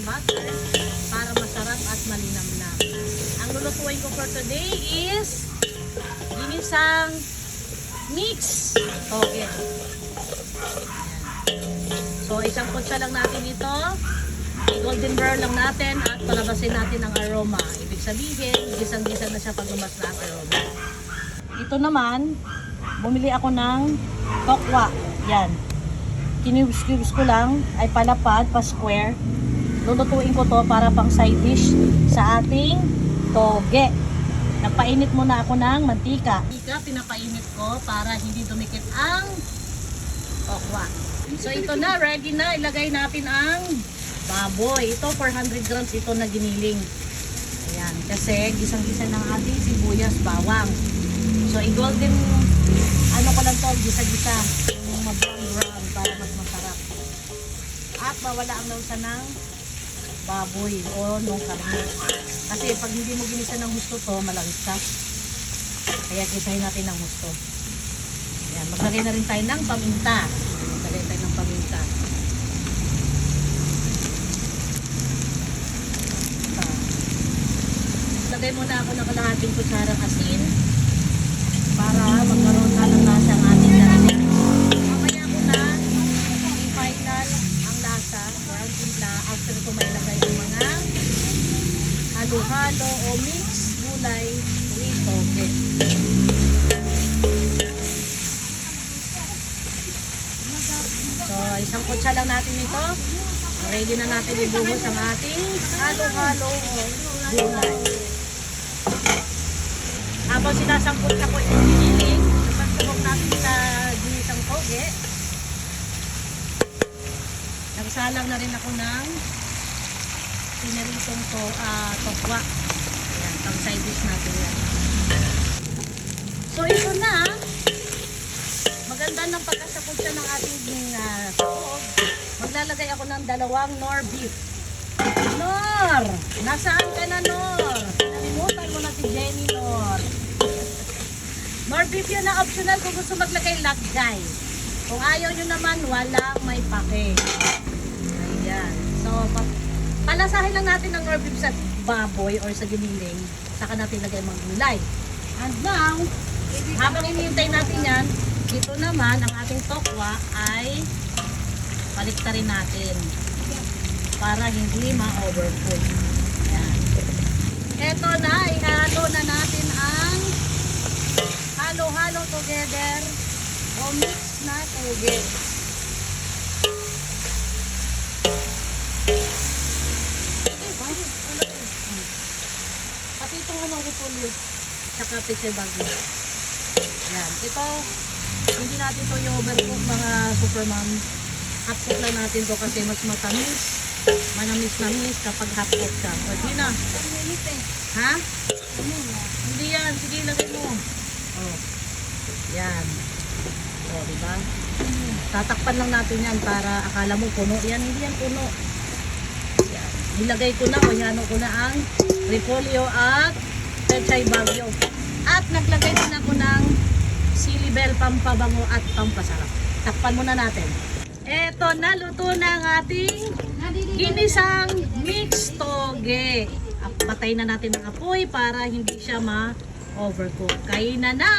butter para masarap at malinamnam. Ang lulutuin ko for today is ginisang mix toge. So isang kutsa lang natin ito. Golden brown lang natin at palabasin natin ang aroma. Ibig sabihin, gisang-gisang na siya pag lumas na ang aroma. Ito naman, bumili ako ng tokwa. Yan. Kinubes-cubes ko lang, ay palapad, pa-square. Lulutuin ko to para pang side dish sa ating toge. Nagpainit muna ako ng mantika. Pinapainit ko para hindi dumikit ang tokwa. So ito na, ready na. Ilagay natin ang baboy. Ito 400 grams ito na giniling. Ayan, kasi gisang-gisa ng ating sibuyas, bawang. So i-golden ano ko lang to, gisa-gisa. Yung ma-brown para mas masarap. At mawala ang lawsa ng baboy o nung karne. Kasi pag hindi mo ginisa ng gusto to, malangis ka. Kaya gisahin natin ng gusto. Ayan, maglagay na rin tayo ng paminta. Maglagay tayo ng paminta. Lagay muna ako ng kalahating kutsarang asin para magkaroon na ng lasa ang ating karne. Mamaya ko na i-final ang lasa or ang timpla after ko may lagay yung mga halo-halo o mix gulay with toge. So isang kutsa lang natin ito. Ready na natin ibuhos ang ating halo-halo gulay. Habang sinasangkot na ko yung giniling, napagtubok natin sa ginisang toge. Nagsalang na rin ako ng pinaritong tokwa. Ayan, pang side dish natin yan. So ito na, maganda ng pagkasakot siya ng ating sakog. Maglalagay ako ng 2 nor beef. Nor! Nasaan ka na, Nor? Nalimutan mo na si Jenny, Nor. Nor beef yun na optional kung gusto maglagay lagay. Kung ayaw nyo naman, walang may pake. Ayan. So, palasahin lang natin ang nor beef sa baboy or sa giniling. Saka natin lagay mga gulay. And now, habang inihintay natin yan, dito naman ang ating tokwa ay paliktarin natin para hindi ma-overcook. Ayan. Eto na, ihalo na natin ang halo-halo together o mix na toge. Pati itong ano repolyo tsaka peche bago. Ayan. Ito, hindi natin ito i-overcook mga supermom. Half-cook lang natin to kasi mas matamis. Manamis-namis kapag half-cook siya. O, di na. Ha? Hindi yan. Sige, lagay mo. O. Yan. O, diba? Tatakpan lang natin yan para akala mo puno. Yan, hindi yan puno. Yan. Nilagay ko na o hiyano ko na ang repolyo at pechay bagyo. At naglagay din ako ng sili bell, pampabango at pampasarap. Takpan muna natin. Eto, naluto na ang ating ginisang mix toge. Patay na natin ang apoy para hindi siya ma-overcook. Kainan na!